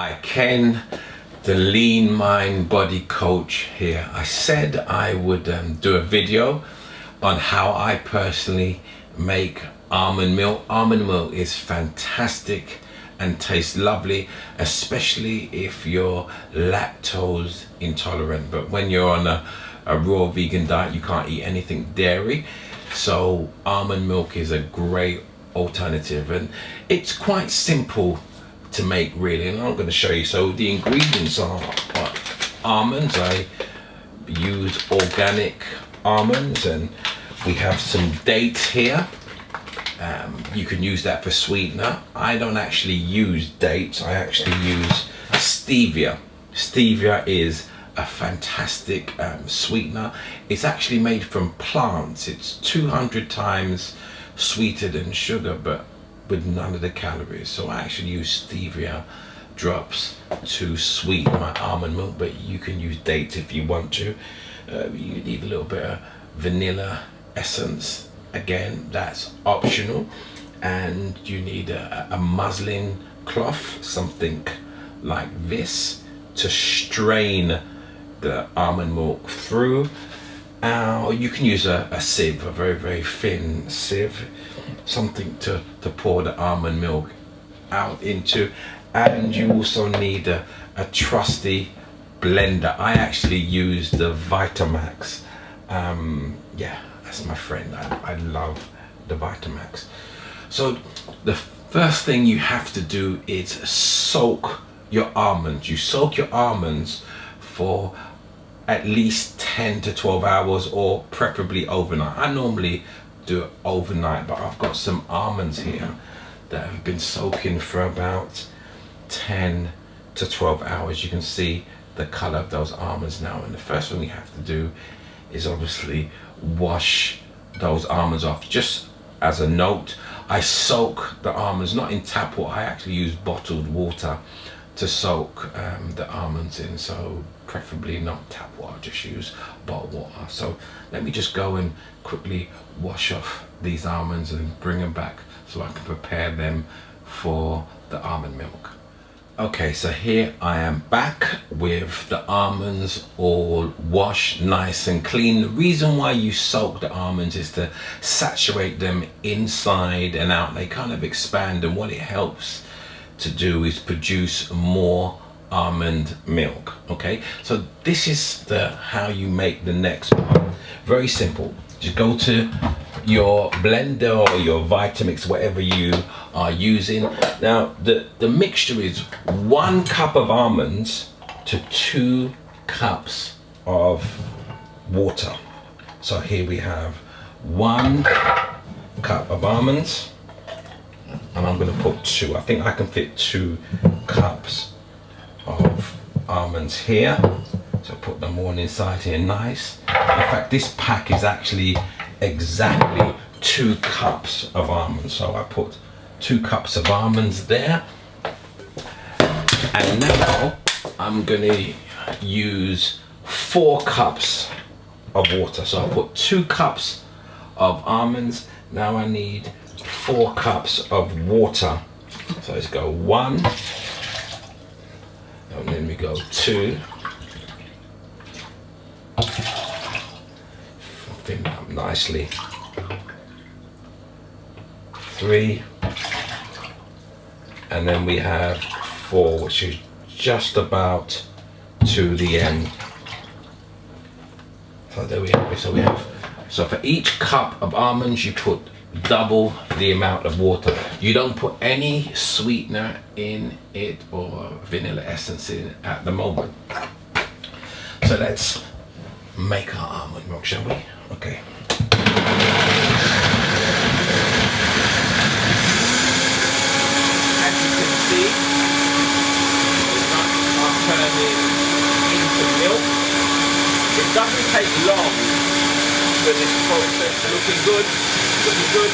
Hi, Ken, the Lean Mind Body Coach here. I said I would do a video on how I personally make almond milk. Almond milk is fantastic and tastes lovely, especially if you're lactose intolerant. But when you're on a raw vegan diet, you can't eat anything dairy. So almond milk is a great alternative, and it's quite simple to make, really, and I'm going to show you. So the ingredients are almonds. I use organic almonds, and we have some dates here. You can use that for sweetener. I don't actually use dates, I actually use stevia. Stevia is a fantastic sweetener. It's actually made from plants. It's 200 times sweeter than sugar, but with none of the calories. So I actually use stevia drops to sweeten my almond milk, but you can use dates if you want to. You need a little bit of vanilla essence. Again, that's optional. And you need a muslin cloth, something like this, to strain the almond milk through. You can use a sieve, a very, very thin sieve, something to pour the almond milk out into. And you also need a trusty blender. I actually use the Vitamax. Yeah, that's my friend. I love the Vitamax. So the first thing you have to do is soak your almonds. You soak your almonds for at least 10 to 12 hours, or preferably overnight. I normally do it overnight, but I've got some almonds here that have been soaking for about 10 to 12 hours. You can see the color of those almonds now, and the first thing you have to do is obviously wash those almonds off. Just as a note, I soak the almonds not in tap water. I actually use bottled water to soak the almonds in, so preferably not tap water, just use bottled water. So let me just go and quickly wash off these almonds and bring them back so I can prepare them for the almond milk. Okay, so here I am back with the almonds all washed nice and clean. The reason why you soak the almonds is to saturate them inside and out. They kind of expand, and what it helps to do is produce more almond milk. Okay, so this is how you make the next part. Very simple. Just go to your blender or your Vitamix, whatever you are using. Now the mixture is 1 cup of almonds to 2 cups of water. So here we have 1 cup of almonds, and I'm going to put 2. I think I can fit 2 cups of almonds here. So put them all inside here nice. In fact, this pack is actually exactly 2 cups of almonds. So I put 2 cups of almonds there. And now I'm going to use 4 cups of water. So I put 2 cups of almonds. Now I need 4 cups of water. So let's go 1, and then we go 2. Thin it up nicely. 3, and then we have 4, which is just about to the end. So there we have it. So for each cup of almonds, you put double the amount of water. You don't put any sweetener in it or vanilla essence in at the moment. So let's make our almond milk, shall we? Okay. As you can see, the nuts are turning into milk. It doesn't take long for this process. Looking good, looking good.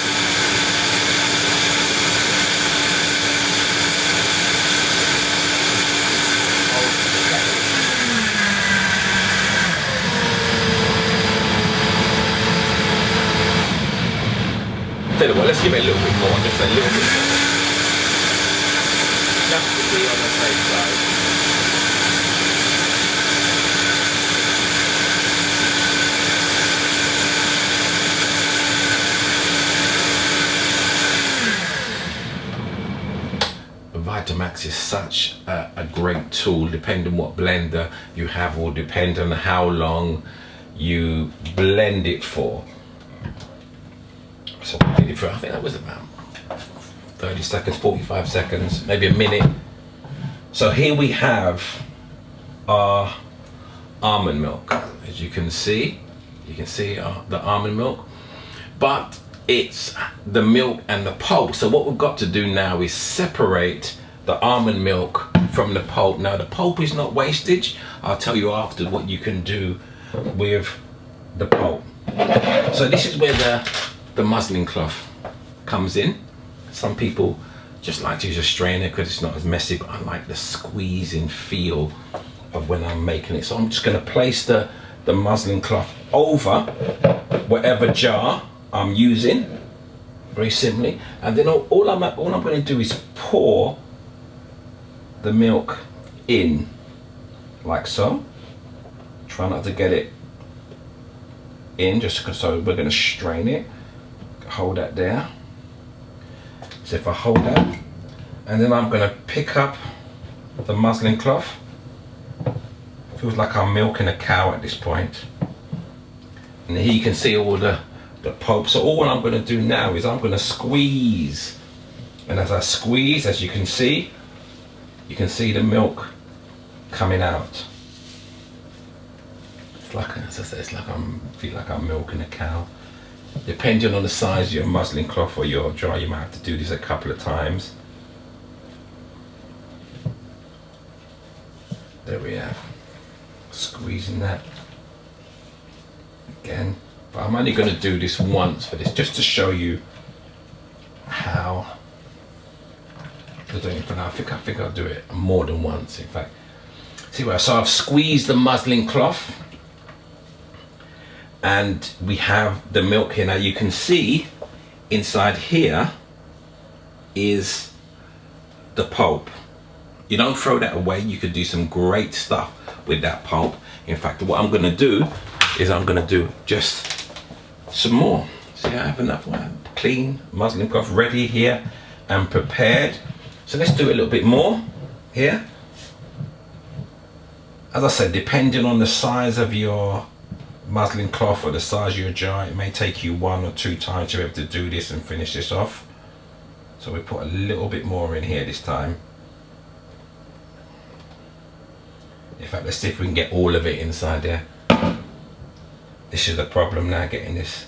Tell you what, let's give it a little bit more, just a little bit more. Just be on the safe side. Vitamix is such a great tool, depending on what blender you have or depend on how long you blend it for. So I think that was about 30 seconds, 45 seconds, maybe a minute. So here we have our almond milk. As you can see the almond milk, but it's the milk and the pulp. So what we've got to do now is separate the almond milk from the pulp. Now the pulp is not wastage. I'll tell you after what you can do with the pulp. So this is where the muslin cloth comes in. Some people just like to use a strainer because it's not as messy, but I like the squeezing feel of when I'm making it. So I'm just going to place the muslin cloth over whatever jar I'm using, very simply, and then all I'm going to do is pour the milk in like so. Try not to get it in, just so we're going to strain it. Hold that there. So if I hold that, and then I'm going to pick up the muslin cloth. Feels like I'm milking a cow at this point. And here you can see all the pulp. So all I'm going to do now is I'm going to squeeze, and as I squeeze, as you can see the milk coming out. It's like, as I said, it's like I feel like I'm milking a cow. Depending on the size of your muslin cloth or your jar, you might have to do this a couple of times. There we have, squeezing that again. But I'm only going to do this once for this, just to show you how to do it. For now, I think I'll do it more than once. In fact, see where? So I've squeezed the muslin cloth, and we have the milk here. Now you can see inside here is the pulp. You don't throw that away. You could do some great stuff with that pulp. In fact, what I'm going to do is I'm going to do just some more. See, I have enough clean muslin cloth ready here and prepared. So let's do a little bit more here. As I said, depending on the size of your muslin cloth or the size of your jar, it may take you 1 or 2 times to be able to do this and finish this off. So we put a little bit more in here this time. In fact, let's see if we can get all of it inside there. This is the problem now, getting this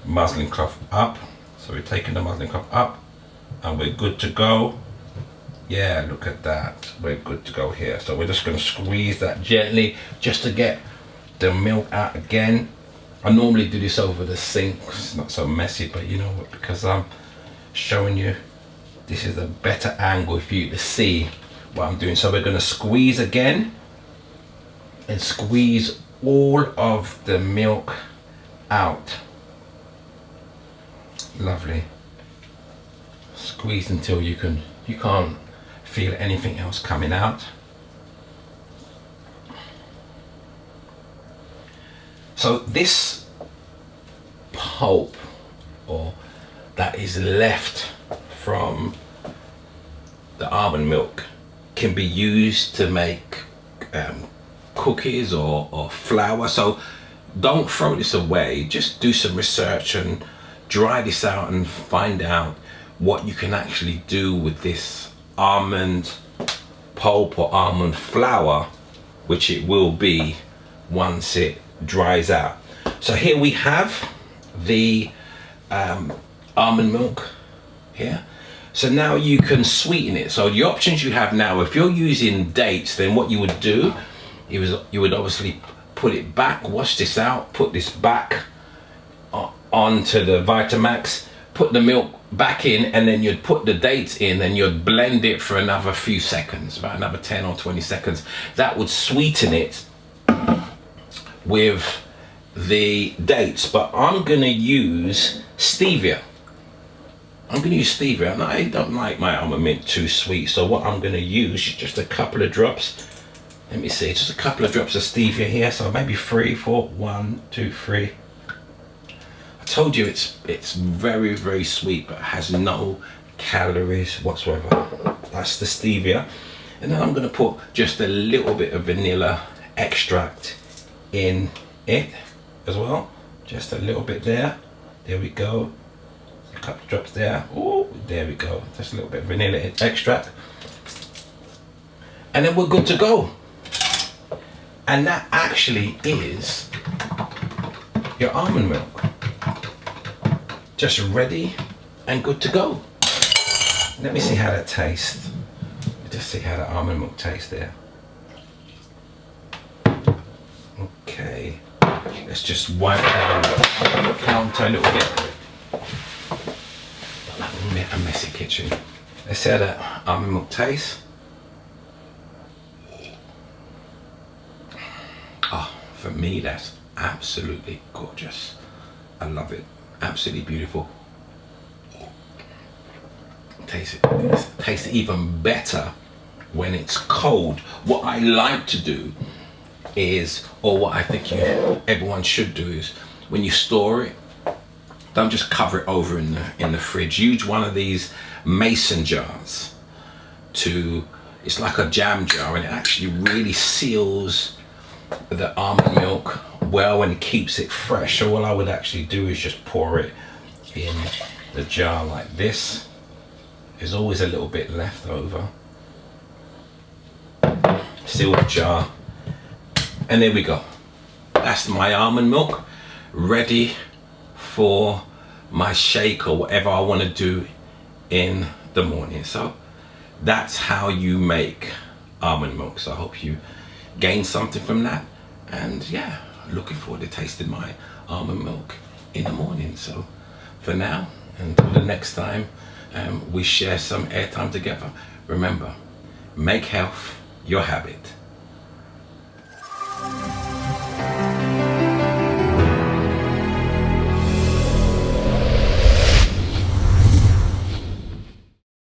muslin cloth up. So we're taking the muslin cloth up and we're good to go. Yeah, look at that. We're good to go here. So we're just going to squeeze that gently just to get the milk out again. I normally do this over the sink. It's not so messy, but you know what, because I'm showing you, this is a better angle for you to see what I'm doing. So we're going to squeeze again and squeeze all of the milk out. Lovely. Squeeze until you can't feel anything else coming out. So this pulp, or that is left from the almond milk, can be used to make cookies or flour. So don't throw this away. Just do some research and dry this out and find out what you can actually do with this almond pulp or almond flour, which it will be once it dries out. So here we have the almond milk here. So now you can sweeten it. So the options you have now, if you're using dates, then what you would do is you would obviously put it back, wash this out, put this back onto the Vitamix, put the milk back in, and then you'd put the dates in and you'd blend it for another few seconds, about another 10 or 20 seconds. That would sweeten it with the dates, but I'm gonna use stevia. I'm going to use stevia, and I don't like my almond milk too sweet, so what I'm going to use is just a couple of drops. Let me see, just a couple of drops of stevia here, so maybe 3, 4, 1, 2, 3. I told you it's very, very sweet, but has no calories whatsoever. That's the stevia. And then I'm going to put just a little bit of vanilla extract in it as well. Just a little bit there. There we go. A couple of drops there. Oh, there we go. Just a little bit of vanilla extract. And then we're good to go. And that actually is your almond milk. Just ready and good to go. Let me see how that tastes. Just see how the almond milk tastes there. Okay, let's just wipe down the counter a little bit. A messy kitchen. Let's see how that almond milk tastes. Oh, for me, that's absolutely gorgeous. I love it. Absolutely beautiful. Tastes even better when it's cold. What I like to do is, or what I think everyone should do, is when you store it, don't just cover it over in the fridge. Use one of these mason jars it's like a jam jar, and it actually really seals the almond milk well and keeps it fresh. So what I would actually do is just pour it in the jar like this. There's always a little bit left over. Seal the jar, and there we go. That's my almond milk ready for my shake or whatever I want to do in the morning. So that's how you make almond milk. So I hope you gain something from that, and yeah, looking forward to tasting my almond milk in the morning. So for now, until the next time we share some airtime together, remember, make health your habit.